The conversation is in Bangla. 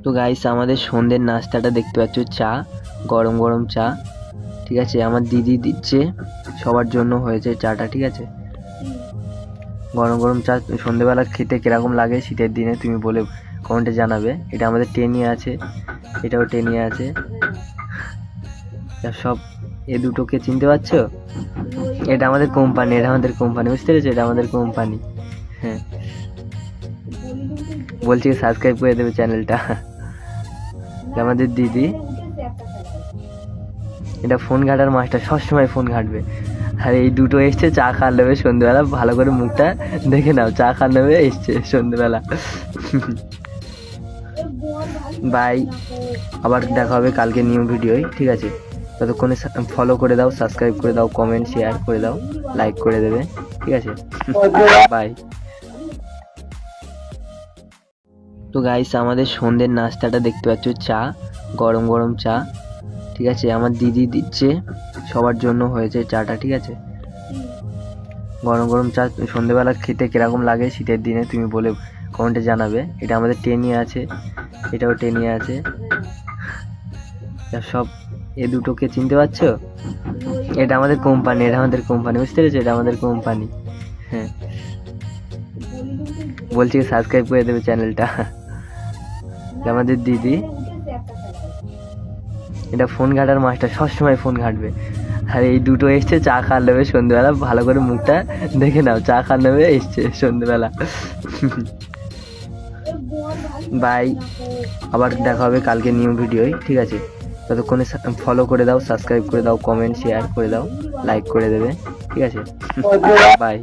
তো গাইস আমাদের সন্ধ্যের নাস্তাটা দেখতে পাচ্ছ, চা, গরম গরম চা। ঠিক আছে, আমার দিদি দিচ্ছে, সবার জন্য হয়েছে চাটা। ঠিক আছে, গরম গরম চা সন্ধ্যেবেলা খেতে কিরকম লাগে শীতের দিনে তুমি বলে কমেন্টে জানাবে। এটা আমাদের টেনিয়া আছে, এটাও টেনিয়া আছে। সব এ দুটোকে চিনতে পারছো? এটা আমাদের কোম্পানি, বুঝতে পেরেছো? এটা আমাদের কোম্পানি। হ্যাঁ, বলছি সাবস্ক্রাইব করে দেবে চ্যানেলটা। আমাদের দিদি, এটা ফোন ঘাটার মাস্টার, সবসময় ফোন ঘাটবে। আর এই দুটো এসছে চা খাওয়ার নেবে সন্ধ্যেবেলা, ভালো করে মুখটা দেখে নাও, চা খাওয়ার নেবে এসছে সন্ধ্যেবেলা। বাই, আবার দেখা হবে কালকে নিউ ভিডিওয়। ঠিক আছে, ততক্ষণে ফলো করে দাও, সাবস্ক্রাইব করে দাও, কমেন্ট শেয়ার করে দাও, লাইক করে দেবে। ঠিক আছে, বাই। তো গাইস আমাদের সন্ধ্যের নাস্তাটা দেখতে পাচ্ছ, চা, গরম গরম চা। ঠিক আছে, আমার দিদি দিচ্ছে, সবার জন্য হয়েছে চাটা। ঠিক আছে, গরম গরম চা সন্ধ্যেবেলা খেতে কিরকম লাগে শীতের দিনে তুমি বলে কমেন্টে জানাবে। এটা আমাদের টেনিয়া আছে, এটাও টেনিয়া আছে। সব এ দুটোকে চিনতে পারছো? এটা আমাদের কোম্পানি, বুঝতে পেরেছো? এটা আমাদের কোম্পানি। হ্যাঁ, বলছি সাবস্ক্রাইব করে দেবে চ্যানেলটা। আমাদের দিদি, এটা ফোন ঘাটার মাস্টার, সবসময় ফোন ঘাটবে। আর এই দুটো এসছে চা খাওয়ার নেবে সন্ধ্যেবেলা, ভালো করে মুখটা দেখে নাও, চা খাওয়ার নেবে এসছে সন্ধ্যেবেলা। বাই, আবার দেখা হবে কালকে নিউ ভিডিওয়। ঠিক আছে, ততক্ষণে ফলো করে দাও, সাবস্ক্রাইব করে দাও, কমেন্ট শেয়ার করে দাও, লাইক করে দেবে। ঠিক আছে, বাই।